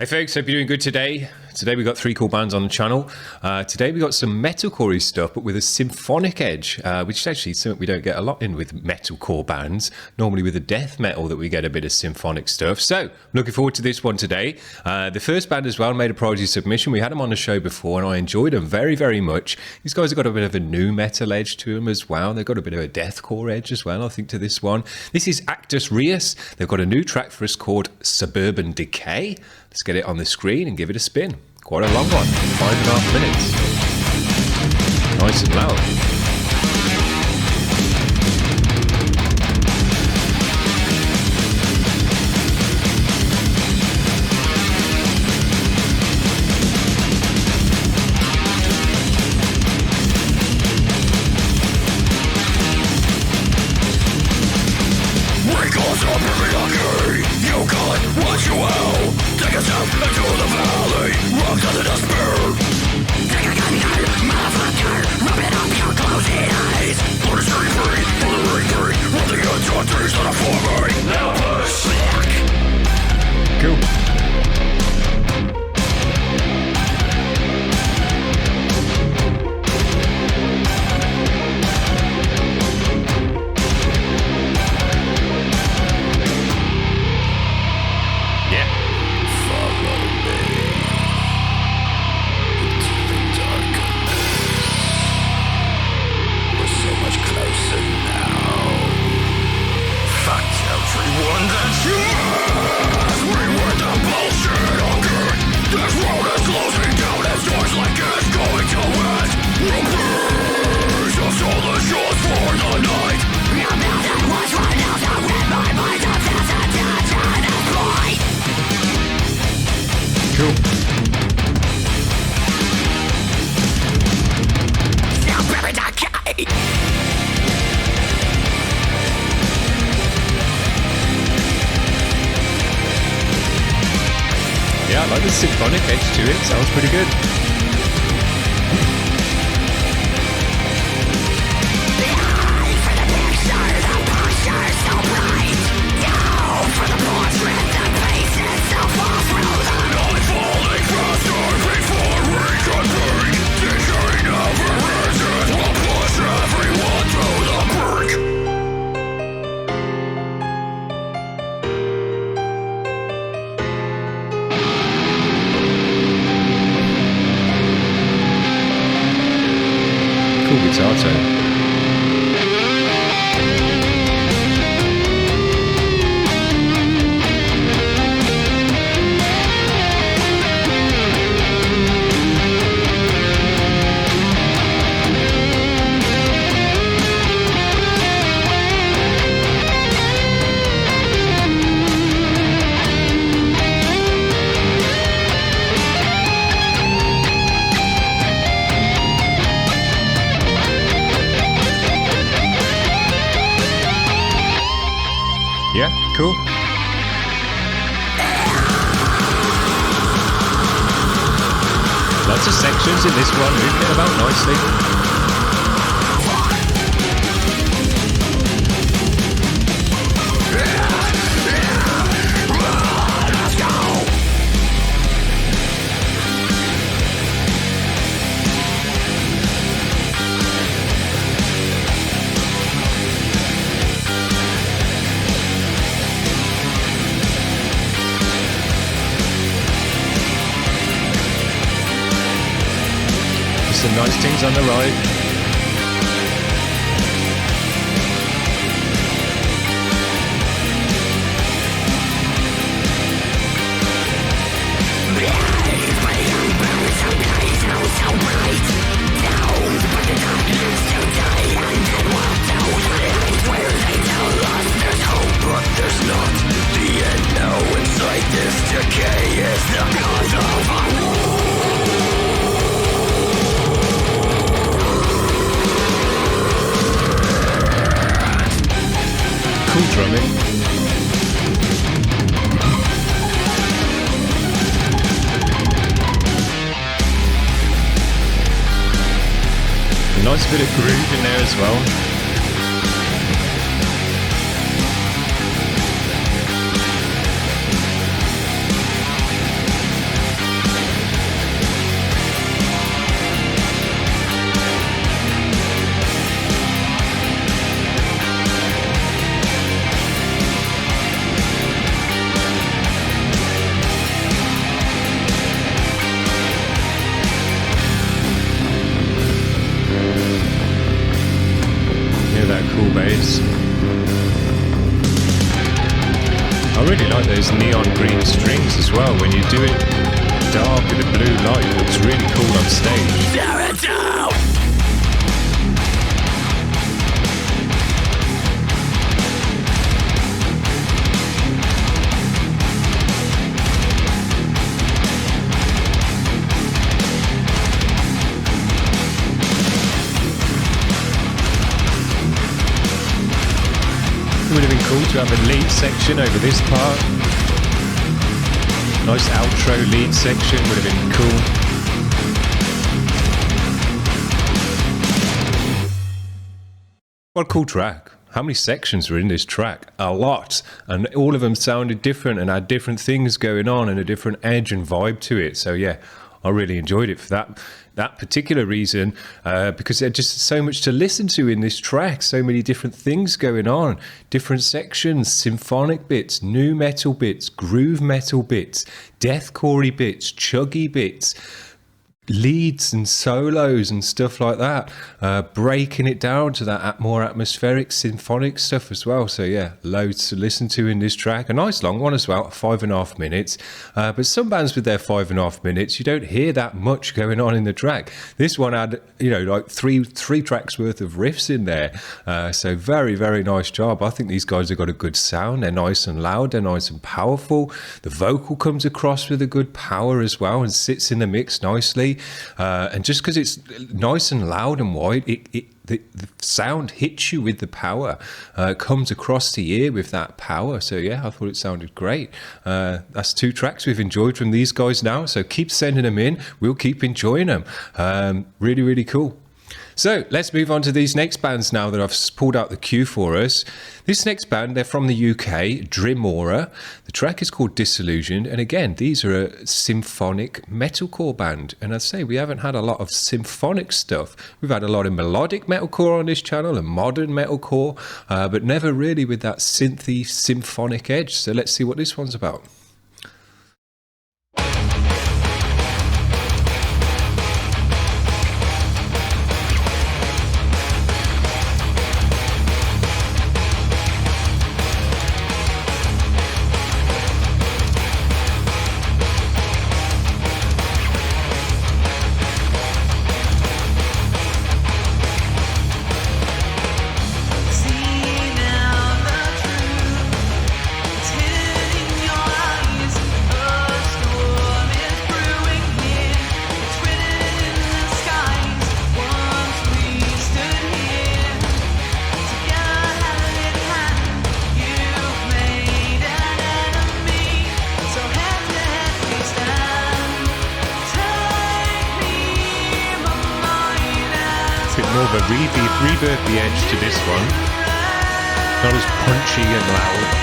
Hey folks, hope you're doing good today. Today we got three cool bands on the channel. Today we got some metalcore stuff, but with a symphonic edge, which is actually something we don't get a lot in with metalcore bands. Normally with the death metal that we get a bit of symphonic stuff. So, looking forward to this one today. The first band as well made a priority submission. We had them on the show before and I enjoyed them very, very much. These guys have got a bit of a new metal edge to them as well. They've got a bit of a deathcore edge as well, I think, to this one. This is Actus Reus. They've got a new track for us called Suburban Decay. Let's get it on the screen and give it a spin. Quite a long one, 5.5 minutes. Nice and loud. Yeah, I like the symphonic edge to it. Sounds pretty good. Guitar tone. Yeah, cool. Lots of sections in this one, moving it about nicely. Some nice things on the ride. Cool drumming. A nice bit of groove in there as well. those neon green strings as well. When you do it dark with a blue light, it looks really cool on stage. Tear it down! It would have been cool to have a lead section over this part. Nice outro lead section would have been cool. What a cool track. How many sections were in this track? A lot. And all of them sounded different and had different things going on and a different edge and vibe to it. So yeah, I really enjoyed it for that particular reason, because there's just so much to listen to in this track, so many different things going on, different sections, symphonic bits, new metal bits, groove metal bits, deathcore bits, chuggy bits, leads and solos and stuff like that, breaking it down to that more atmospheric symphonic stuff as well. So yeah, loads to listen to in this track. A nice long one as well, 5.5 minutes, but some bands with their 5.5 minutes, you don't hear that much going on in the track. This one had, you know, like three tracks worth of riffs in there, so very, very nice job. I think these guys have got a good sound. They're nice and loud, they're nice and powerful. The vocal comes across with a good power as well and sits in the mix nicely. And just because it's nice and loud and wide, the sound hits you with the power. It comes across the ear with that power. So yeah, I thought it sounded great. That's 2 tracks we've enjoyed from these guys now. So keep sending them in. We'll keep enjoying them. Really, really cool. So let's move on to these next bands now that I've pulled out the queue for us. This next band, they're from the UK, Dremora. The track is called Disillusioned. And again, these are a symphonic metalcore band. And I'd say we haven't had a lot of symphonic stuff. We've had a lot of melodic metalcore on this channel and modern metalcore, but never really with that synthy symphonic edge. So let's see what this one's about. More of a reverb edge to this one, not as punchy and loud.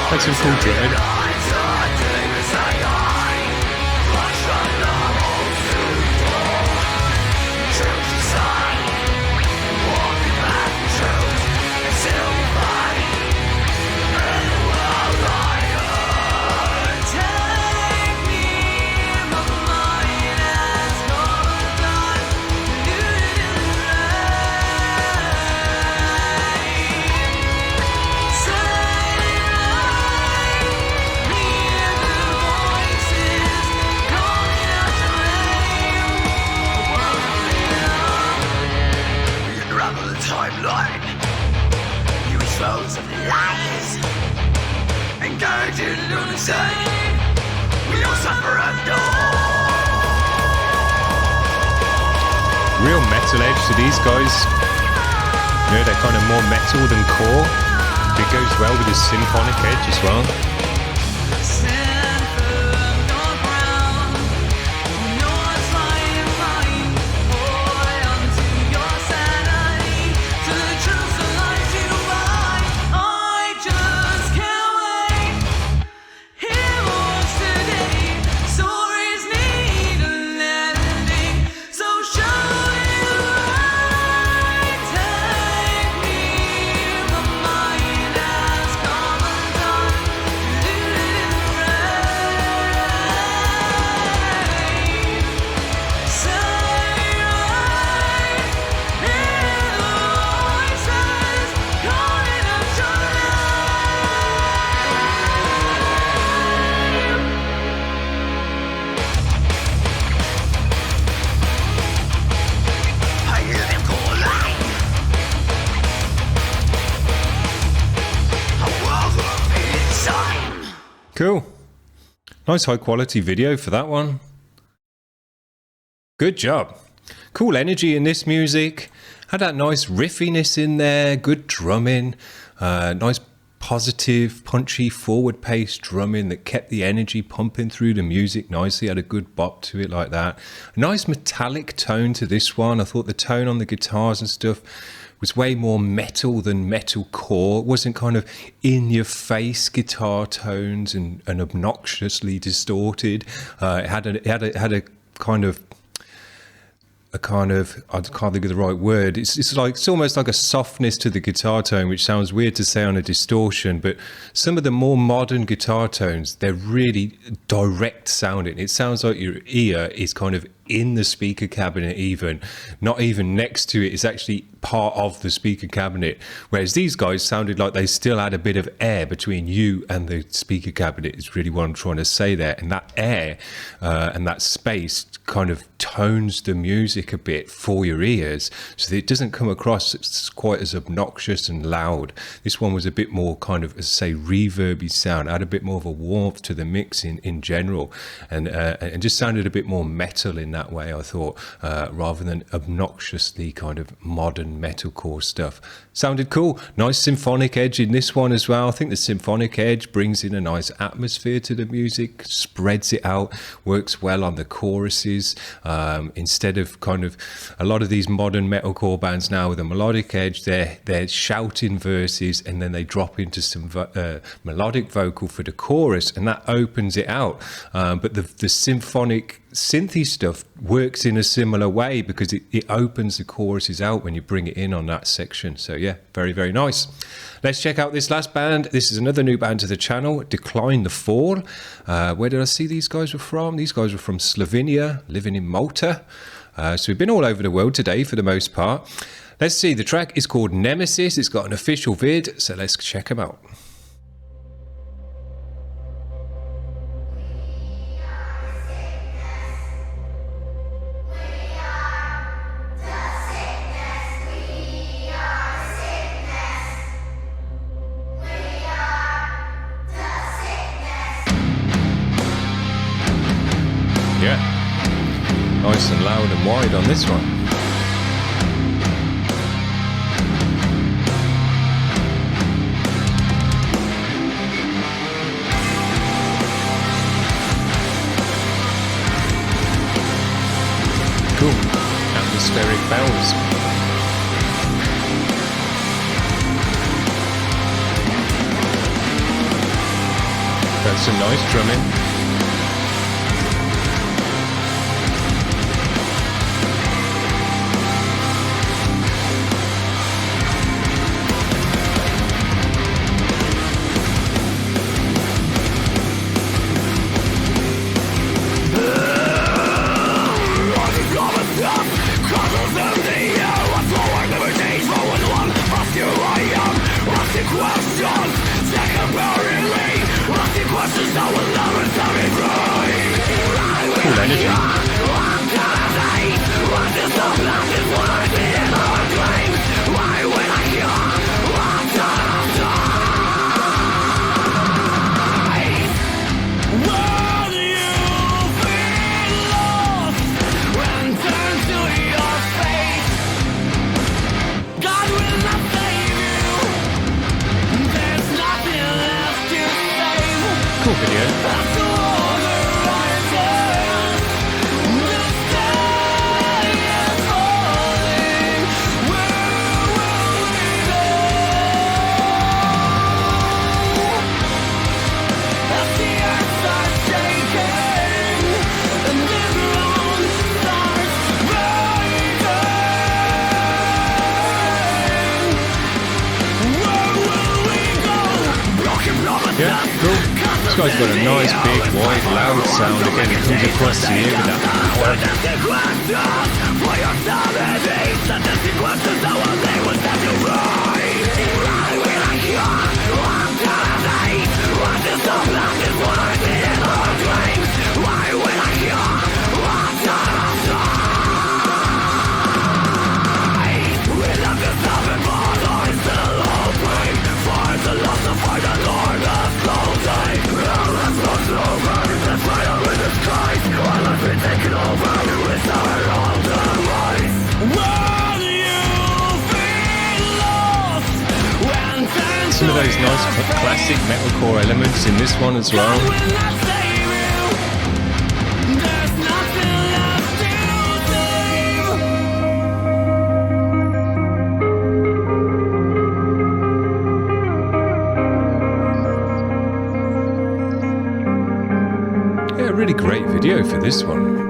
That's some cool drumming. metal edge to these guys. You know, they're kind of more metal than core. It goes well with his symphonic edge as well. Cool. Nice high quality video for that one. Good job. Cool energy in this music. Had that nice riffiness in there. Good drumming. Nice positive, punchy, forward paced drumming that kept the energy pumping through the music nicely. Had a good bop to it like that. A nice metallic tone to this one. I thought the tone on the guitars and stuff was way more metal than metalcore. It wasn't kind of in-your-face guitar tones and obnoxiously distorted. It had a kind of I can't think of the right word. It's almost like a softness to the guitar tone, which sounds weird to say on a distortion, but some of the more modern guitar tones, they're really direct sounding. It sounds like your ear is kind of in the speaker cabinet, even not even next to it. It's actually part of the speaker cabinet, whereas these guys sounded like they still had a bit of air between you and the speaker cabinet is really what I'm trying to say there. And that air and that space kind of tones the music a bit for your ears, so that it doesn't come across as quite as obnoxious and loud. This one was a bit more kind of, as I say, reverby sound, had a bit more of a warmth to the mix in general, and just sounded a bit more metal in that way, I thought, rather than obnoxiously kind of modern metalcore stuff. Sounded cool. Nice symphonic edge in this one as well. I think the symphonic edge brings in a nice atmosphere to the music, spreads it out, works well on the choruses, instead of kind of a lot of these modern metalcore bands now with a melodic edge, they're shouting verses and then they drop into some melodic vocal for the chorus, and that opens it out. But the symphonic synthy stuff works in a similar way because it opens the choruses out when you bring it in on that section. So yeah, very, very nice. Let's check out this last band. This is another new band to the channel, Decline the Fall. Where did I see these guys were from? These guys were from Slovenia, living in Malta. So we've been all over the world today for the most part. Let's see, the track is called Nemesis. It's got an official vid, so let's check them out. Nice and loud and wide on this one. Cool. Atmospheric bells. That's some nice drumming. Questions I will never tell. guy's got a nice, big, wide, loud sound. Again, it comes across the ear with that some of those nice classic metalcore elements in this one as well. Yeah, really great video for this one.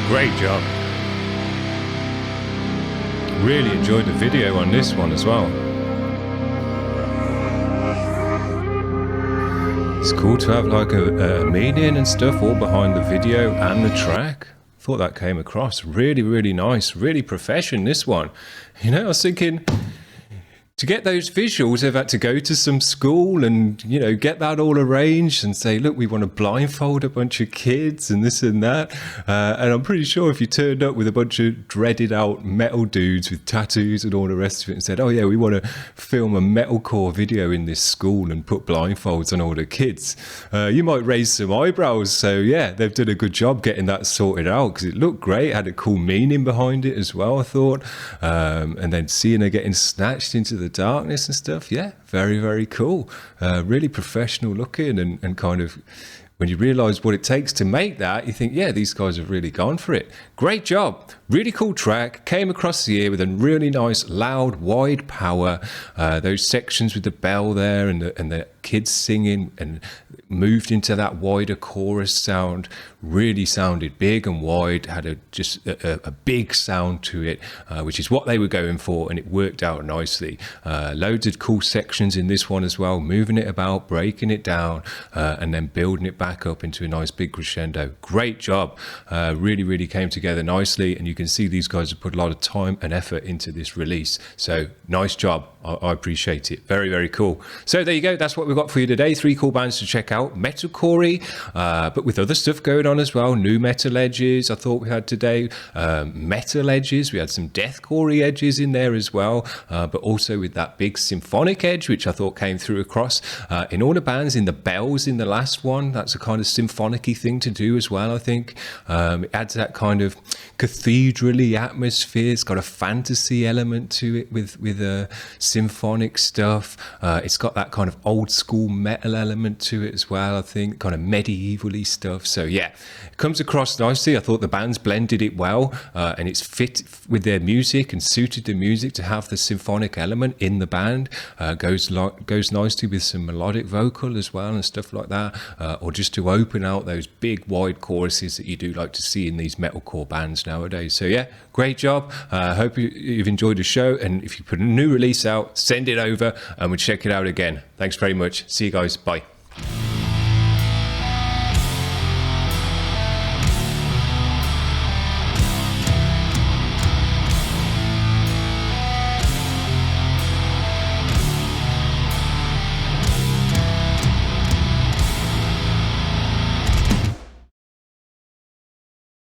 Great job. Really enjoyed the video on this one as well. It's cool to have like a meaning and stuff all behind the video and the track. Thought that came across really, really nice, really professional, this one. You know, I was thinking, to get those visuals, they've had to go to some school and, you know, get that all arranged and say, look, we want to blindfold a bunch of kids and this and that. And I'm pretty sure if you turned up with a bunch of dreaded out metal dudes with tattoos and all the rest of it and said, oh yeah, we want to film a metalcore video in this school and put blindfolds on all the kids, you might raise some eyebrows. So yeah, they've done a good job getting that sorted out because it looked great, had a cool meaning behind it as well, I thought. And then seeing her getting snatched into the darkness and stuff, yeah, very, very cool. Really professional looking and kind of, when you realize what it takes to make that, you think, yeah, these guys have really gone for it. Great job. Really cool track. Came across the ear with a really nice, loud, wide power. Those sections with the bell there and the kids singing and moved into that wider chorus sound. Really sounded big and wide. Had just a big sound to it, which is what they were going for, and it worked out nicely. Loads of cool sections in this one as well. Moving it about, breaking it down, and then building it back up into a nice big crescendo. Great job. Really, really came together nicely, and you can see these guys have put a lot of time and effort into this release. So nice job. I appreciate it. Very, very cool. So there you go. That's what we've got for you today. 3 cool bands to check out. Metalcore, but with other stuff going on as well. New metal edges I thought we had today. Metal edges. We had some deathcore edges in there as well. But also with that big symphonic edge, which I thought came through across in all the bands. In the bells in the last one. That's a kind of symphonic-y thing to do as well, I think. It adds that kind of cathedral-y atmosphere. It's got a fantasy element to it with symphonic stuff. It's got that kind of old school metal element to it as well, I think, kind of medieval-y stuff. So yeah, it comes across nicely. I thought the bands blended it well, and it's fit with their music and suited the music to have the symphonic element in the band. Goes nicely with some melodic vocal as well and stuff like that, or just to open out those big wide choruses that you do like to see in these metalcore bands nowadays. So yeah, great job. I hope you've enjoyed the show, and if you put a new release out, send it over and we'll check it out again. Thanks very much. See you guys. Bye.